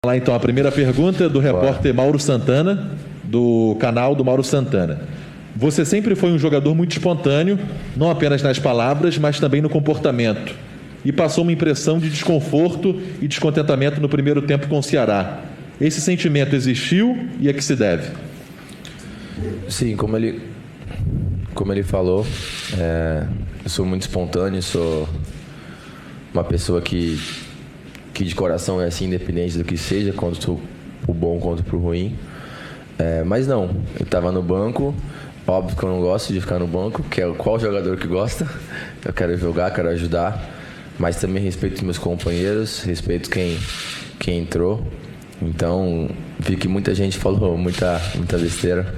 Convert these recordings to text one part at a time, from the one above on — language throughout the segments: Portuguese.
Lá então a primeira pergunta do repórter Mauro Santana, do canal do Mauro Santana. Você sempre foi um jogador muito espontâneo, não apenas nas palavras, mas também no comportamento. E passou uma impressão de desconforto e descontentamento no primeiro tempo com o Ceará. Esse sentimento existiu e a que se deve? Sim, como ele falou, eu sou muito espontâneo, sou uma pessoa que de coração é assim, independente do que seja, quanto pro bom quanto pro ruim. Mas não, eu estava no banco, óbvio que eu não gosto de ficar no banco, que é qual jogador que gosta. Eu quero jogar, quero ajudar, mas também respeito os meus companheiros, respeito quem entrou. Então, vi que muita gente falou muita besteira,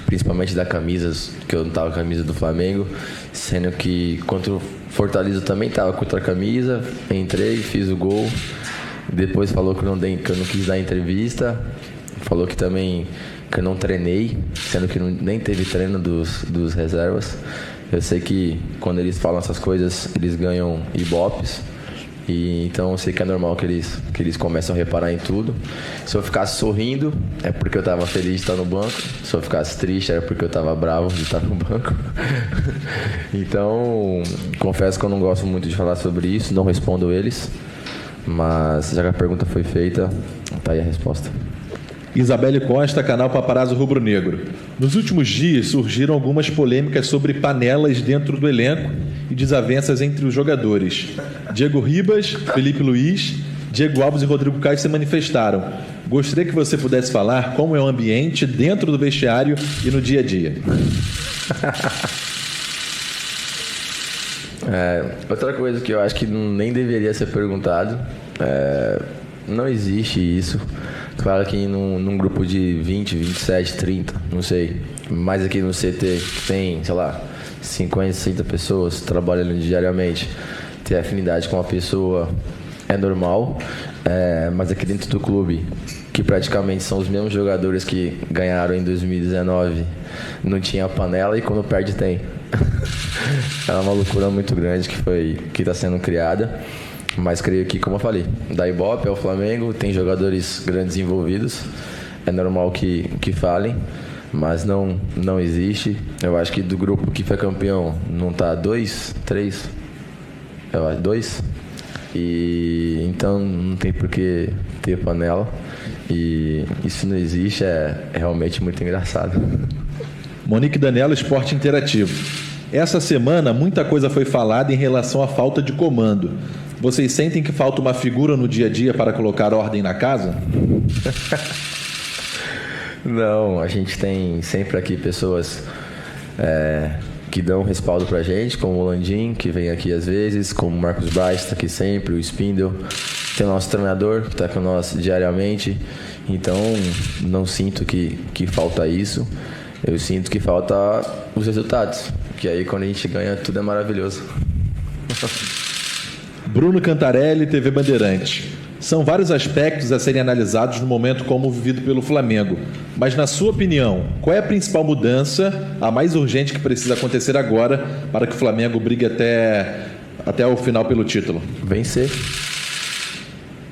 principalmente da camisa, que eu não estava com a camisa do Flamengo, sendo que contra o Fortaleza também estava com outra camisa, entrei, fiz o gol. Depois falou que eu não quis dar entrevista, falou que também que eu não treinei, sendo que nem teve treino dos reservas. Eu sei que quando eles falam essas coisas, eles ganham ibopes, e então eu sei que é normal que eles começam a reparar em tudo. Se eu ficasse sorrindo, é porque eu estava feliz de estar no banco. Se eu ficasse triste, era porque eu estava bravo de estar no banco. Então, confesso que eu não gosto muito de falar sobre isso, não respondo eles. Mas já que a pergunta foi feita, tá aí a resposta. Isabelle Costa, canal Paparazzo Rubro Negro. Nos últimos dias surgiram algumas polêmicas sobre panelas dentro do elenco e desavenças entre os jogadores. Diego Ribas, Felipe Luiz, Diego Alves e Rodrigo Caio se manifestaram. Gostaria que você pudesse falar como é o ambiente dentro do vestiário e no dia a dia. Outra coisa que eu acho que nem deveria ser perguntado, não existe isso. Claro que num grupo de 20, 27, 30, não sei, mas aqui no CT que tem, sei lá, 50, 60 pessoas trabalhando diariamente, ter afinidade com uma pessoa é normal, mas aqui dentro do clube, que praticamente são os mesmos jogadores que ganharam em 2019, não tinha panela, e quando perde tem. É uma loucura muito grande que está sendo criada. Mas creio que, como eu falei, da Ibope ao Flamengo, tem jogadores grandes envolvidos. É normal que falem, mas não existe. Eu acho que do grupo que foi campeão não tá 2, 3, eu acho 2. E então não tem por que ter panela. E isso não existe, é realmente muito engraçado. Monique Danello, Esporte Interativo. Essa semana muita coisa foi falada em relação à falta de comando. Vocês sentem que falta uma figura no dia a dia para colocar ordem na casa? Não, a gente tem sempre aqui pessoas que dão respaldo pra gente, como o Landim, que vem aqui às vezes, como o Marcos Braz, está aqui sempre, o Spindle. Tem o nosso treinador, que está com nós diariamente. Então, não sinto que falta isso. Eu sinto que falta os resultados, que aí quando a gente ganha, tudo é maravilhoso. Bruno Cantarelli, TV Bandeirantes. São vários aspectos a serem analisados no momento como vivido pelo Flamengo. Mas, na sua opinião, qual é a principal mudança, a mais urgente que precisa acontecer agora para que o Flamengo brigue até o final pelo título? Vencer.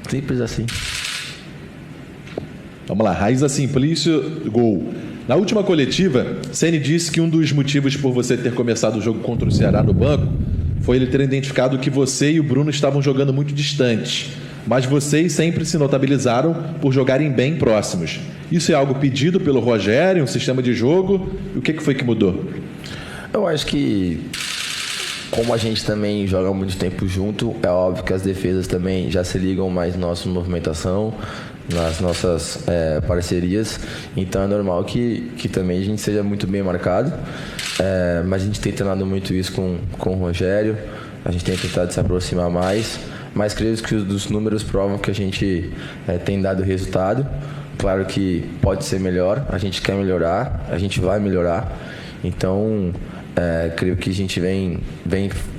Simples assim. Vamos lá, Raiza Simplício, gol. Na última coletiva, Ceni disse que um dos motivos por você ter começado o jogo contra o Ceará no banco foi ele ter identificado que você e o Bruno estavam jogando muito distantes, mas vocês sempre se notabilizaram por jogarem bem próximos. Isso é algo pedido pelo Rogério, um sistema de jogo? E o que foi que mudou? Eu acho que, como a gente também joga muito tempo junto, é óbvio que as defesas também já se ligam mais na nossa movimentação, nas nossas parcerias, então é normal que também a gente seja muito bem marcado, mas a gente tem treinado muito isso com o Rogério, a gente tem tentado se aproximar mais, mas creio que os números provam que a gente tem dado resultado. Claro que pode ser melhor, a gente quer melhorar, a gente vai melhorar, então creio que a gente vem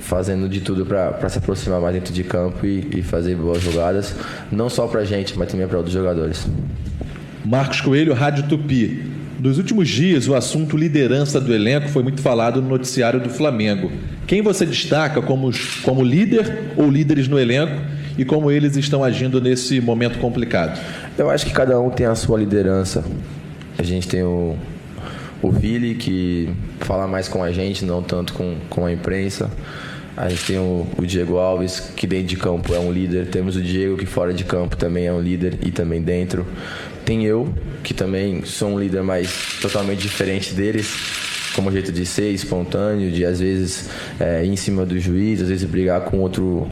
fazendo de tudo para se aproximar mais dentro de campo e fazer boas jogadas, não só para a gente, mas também para outros jogadores. Marcos Coelho, Rádio Tupi. Nos últimos dias, o assunto liderança do elenco foi muito falado no noticiário do Flamengo. Quem você destaca como líder ou líderes no elenco e como eles estão agindo nesse momento complicado? Eu acho que cada um tem a sua liderança. A gente tem o Vili, que fala mais com a gente, não tanto com a imprensa. A gente tem o Diego Alves, que dentro de campo é um líder. Temos o Diego, que fora de campo também é um líder e também dentro. Tem eu, que também sou um líder, mas totalmente diferente deles, como jeito de ser, espontâneo, de às vezes ir em cima do juiz, às vezes brigar com outro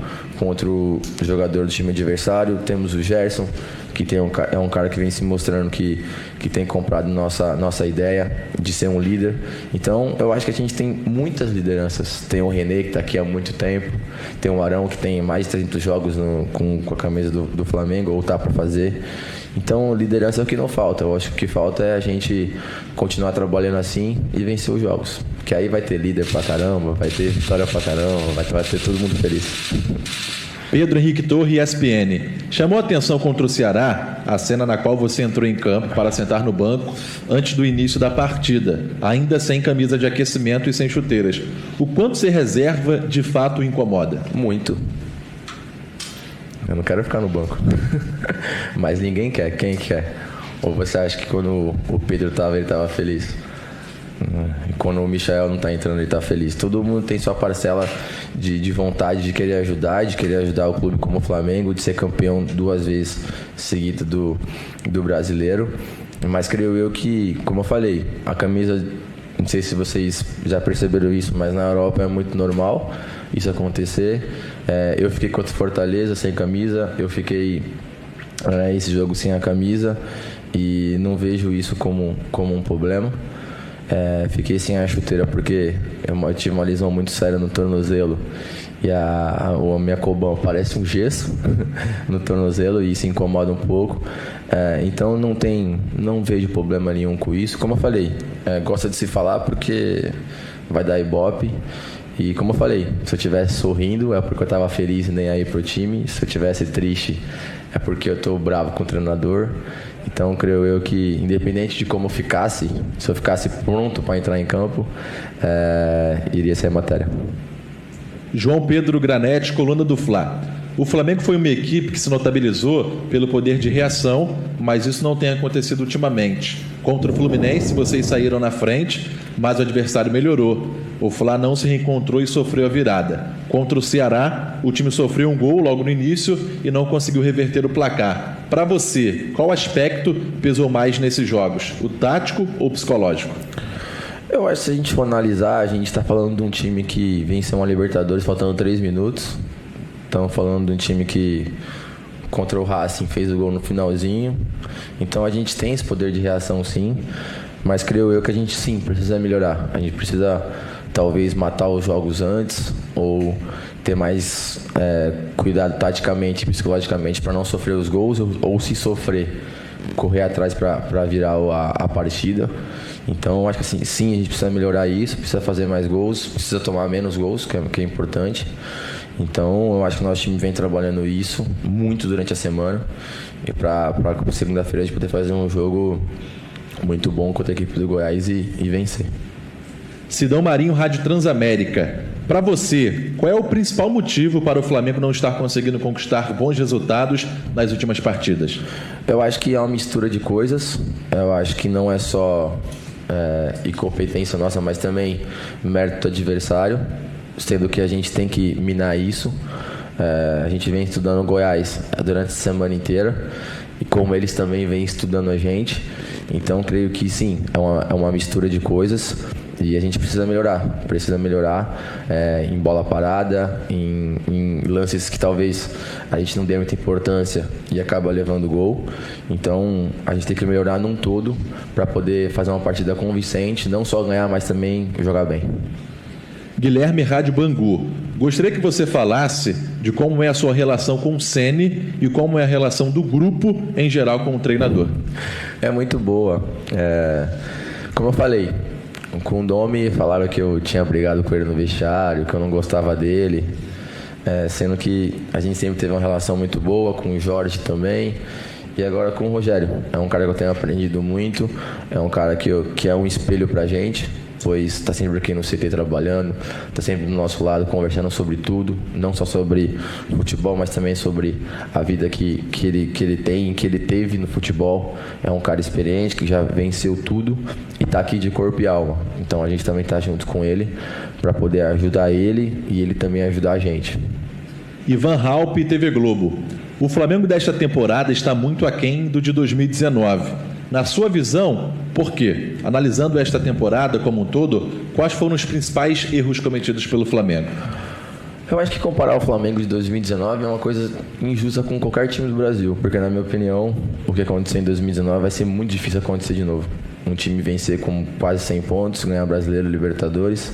jogador do time adversário. Temos o Gerson, que é um cara que vem se mostrando que tem comprado nossa ideia de ser um líder. Então, eu acho que a gente tem muitas lideranças. Tem o René, que está aqui há muito tempo. Tem o Arão, que tem mais de 300 jogos com a camisa do Flamengo, ou tá para fazer. Então, liderança é o que não falta. Eu acho que o que falta é a gente continuar trabalhando assim e vencer os jogos. Que aí vai ter líder pra caramba, vai ter vitória pra caramba, vai ter todo mundo feliz. Pedro Henrique Torre, ESPN. Chamou a atenção contra o Ceará a cena na qual você entrou em campo para sentar no banco antes do início da partida, ainda sem camisa de aquecimento e sem chuteiras. O quanto ser reserva de fato o incomoda? Muito. Eu não quero ficar no banco. Mas ninguém quer. Quem quer? Ou você acha que quando o Pedro ele estava feliz? E quando o Michael não está entrando, ele está feliz. Todo mundo tem sua parcela de vontade de querer ajudar o clube como o Flamengo, de ser campeão 2 vezes seguida do brasileiro. Mas creio eu que, como eu falei, a camisa, não sei se vocês já perceberam isso, mas na Europa é muito normal isso acontecer. Eu fiquei contra o Fortaleza sem camisa, eu fiquei esse jogo sem a camisa e não vejo isso como um problema. Fiquei sem a chuteira porque eu tive uma lesão muito séria no tornozelo e a minha cobão parece um gesso no tornozelo e isso incomoda um pouco. Então não vejo problema nenhum com isso. Como eu falei, gosta de se falar porque vai dar ibope. E como eu falei, se eu estivesse sorrindo é porque eu estava feliz e nem aí pro time. Se eu estivesse triste é porque eu estou bravo com o treinador. Então, creio eu que, independente de como ficasse, se eu ficasse pronto para entrar em campo, iria ser a matéria. João Pedro Granete, coluna do Fla. O Flamengo foi uma equipe que se notabilizou pelo poder de reação, mas isso não tem acontecido ultimamente. Contra o Fluminense, vocês saíram na frente, mas o adversário melhorou. O Fla não se reencontrou e sofreu a virada. Contra o Ceará, o time sofreu um gol logo no início e não conseguiu reverter o placar. Para você, qual aspecto pesou mais nesses jogos? O tático ou o psicológico? Eu acho que se a gente for analisar, a gente está falando de um time que venceu uma Libertadores faltando 3 minutos. Estamos falando de um time que contra o Racing fez o gol no finalzinho. Então a gente tem esse poder de reação sim, mas creio eu que a gente sim precisa melhorar. A gente precisa talvez matar os jogos antes ou ter mais cuidado taticamente e psicologicamente para não sofrer os gols ou se sofrer, correr atrás para virar a partida. Então acho que assim, sim, a gente precisa melhorar isso, precisa fazer mais gols, precisa tomar menos gols, que é importante. Então eu acho que o nosso time vem trabalhando isso muito durante a semana e para segunda-feira a gente poder fazer um jogo muito bom contra a equipe do Goiás e vencer. Sidão Marinho, Rádio Transamérica. Para você, qual é o principal motivo para o Flamengo não estar conseguindo conquistar bons resultados nas últimas partidas? Eu acho que é uma mistura de coisas. Eu acho que não é só incompetência nossa, mas também mérito do adversário, sendo que a gente tem que minar isso. A gente vem estudando o Goiás durante a semana inteira e como eles também vêm estudando a gente. Então, creio que sim, é uma mistura de coisas. E a gente precisa melhorar em bola parada, em lances que talvez a gente não dê muita importância e acaba levando gol. Então a gente tem que melhorar num todo para poder fazer uma partida convincente, não só ganhar, mas também jogar bem. Guilherme, Rádio Bangu. Gostaria que você falasse de como é a sua relação com o Ceni e como é a relação do grupo em geral com o treinador. É muito boa. Como eu falei, com o Domi falaram que eu tinha brigado com ele no vestiário, que eu não gostava dele, sendo que a gente sempre teve uma relação muito boa, com o Jorge também, e agora com o Rogério. É um cara que eu tenho aprendido muito, é um cara que é um espelho pra gente, pois está sempre aqui no CT trabalhando, está sempre do nosso lado conversando sobre tudo, não só sobre futebol, mas também sobre a vida que ele teve no futebol. É um cara experiente que já venceu tudo e está aqui de corpo e alma. Então a gente também está junto com ele para poder ajudar ele e ele também ajudar a gente. Ivan Halpe, TV Globo. O Flamengo desta temporada está muito aquém do de 2019. Na sua visão, por quê? Analisando esta temporada como um todo, quais foram os principais erros cometidos pelo Flamengo? Eu acho que comparar o Flamengo de 2019 é uma coisa injusta com qualquer time do Brasil, porque na minha opinião, o que aconteceu em 2019 vai ser muito difícil acontecer de novo. Um time vencer com quase 100 pontos, ganhar Brasileiro, Libertadores.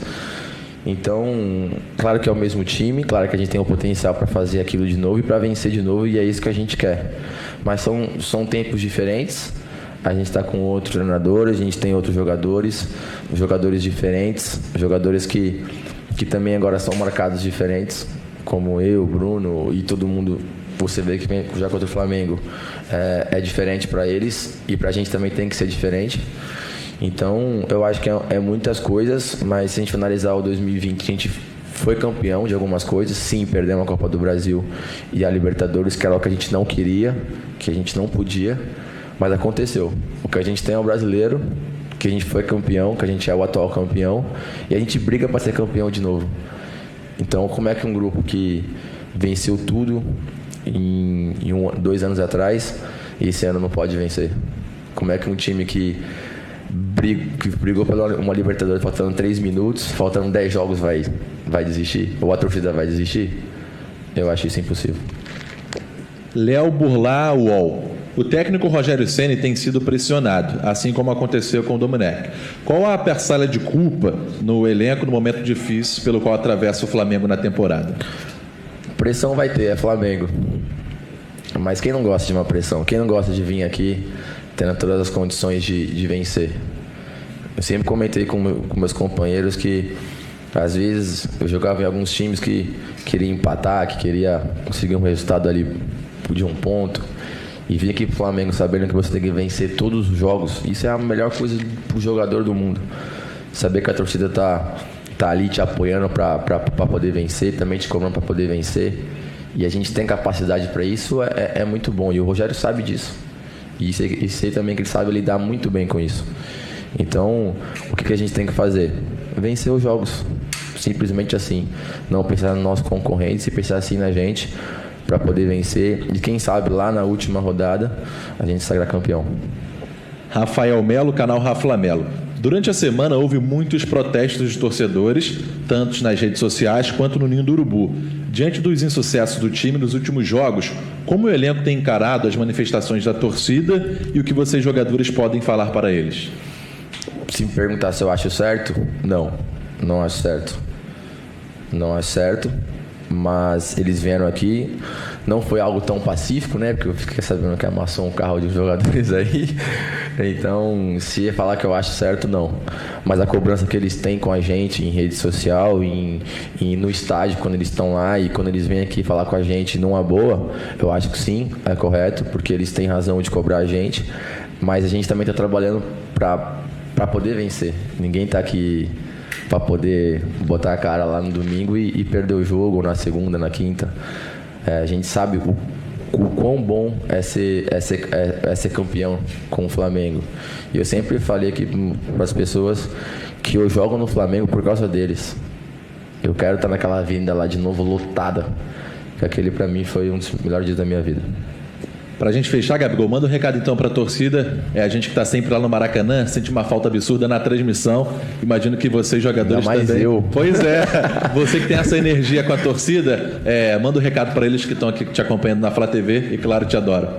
Então, claro que é o mesmo time, claro que a gente tem o potencial para fazer aquilo de novo e para vencer de novo, e é isso que a gente quer. Mas são tempos diferentes. A gente está com outro treinador, a gente tem outros jogadores diferentes, jogadores que também agora são marcados diferentes, como eu, Bruno e todo mundo. Você vê que vem já contra o Flamengo é diferente para eles e para a gente também tem que ser diferente. Então, eu acho que é muitas coisas, mas se a gente analisar o 2020, a gente foi campeão de algumas coisas. Sim, perdemos a Copa do Brasil e a Libertadores, que era o que a gente não queria, que a gente não podia. Mas aconteceu. O que a gente tem é o brasileiro, que a gente foi campeão, que a gente é o atual campeão, e a gente briga para ser campeão de novo. Então, como é que um grupo que venceu tudo em 2 anos atrás, esse ano não pode vencer? Como é que um time que brigou pela uma Libertadores faltando 3 minutos, faltando 10 jogos vai desistir? Ou a torcida vai desistir? Eu acho isso impossível. Léo Burlá, UOL. O técnico Rogério Ceni tem sido pressionado, assim como aconteceu com o Domenech. Qual a parcela de culpa no elenco no momento difícil pelo qual atravessa o Flamengo na temporada? Pressão vai ter, é Flamengo. Mas quem não gosta de uma pressão? Quem não gosta de vir aqui tendo todas as condições de vencer? Eu sempre comentei com meus companheiros que às vezes eu jogava em alguns times que queria empatar, que queria conseguir um resultado ali de 1 ponto. E vir aqui pro Flamengo sabendo que você tem que vencer todos os jogos, isso é a melhor coisa pro jogador do mundo. Saber que a torcida tá ali te apoiando para poder vencer, também te cobrando para poder vencer. E a gente tem capacidade para isso, é muito bom. E o Rogério sabe disso. E sei também que ele sabe lidar muito bem com isso. Então, o que a gente tem que fazer? Vencer os jogos. Simplesmente assim. Não pensar nos nossos concorrentes e pensar assim na gente, para poder vencer e quem sabe lá na última rodada a gente sagrar campeão. Rafael Melo, canal Rafa Melo. Durante a semana houve muitos protestos de torcedores, tanto nas redes sociais quanto no Ninho do Urubu. Diante dos insucessos do time nos últimos jogos, como o elenco tem encarado as manifestações da torcida e o que vocês jogadores podem falar para eles? Se me perguntar se eu acho certo, não acho certo. Não acho certo. Mas eles vieram aqui, não foi algo tão pacífico, né? Porque eu fiquei sabendo que amassou um carro de jogadores aí. Então, se ia falar que eu acho certo, não. Mas a cobrança que eles têm com a gente em rede social, e no estádio, quando eles estão lá e quando eles vêm aqui falar com a gente numa boa, eu acho que sim, é correto, porque eles têm razão de cobrar a gente. Mas a gente também está trabalhando para poder vencer. Ninguém está aqui para poder botar a cara lá no domingo e perder o jogo, ou na segunda, na quinta. A gente sabe o quão bom é ser campeão com o Flamengo. E eu sempre falei aqui para as pessoas que eu jogo no Flamengo por causa deles. Eu quero estar naquela avenida lá de novo, lotada. Que aquele para mim foi um dos melhores dias da minha vida. Pra gente fechar, Gabigol, manda um recado então pra torcida. A gente que tá sempre lá no Maracanã, sente uma falta absurda na transmissão. Imagino que vocês, jogadores, ainda mais também. Eu. Pois é. Você que tem essa energia com a torcida, manda um recado pra eles que estão aqui te acompanhando na Flá TV e, claro, te adoram.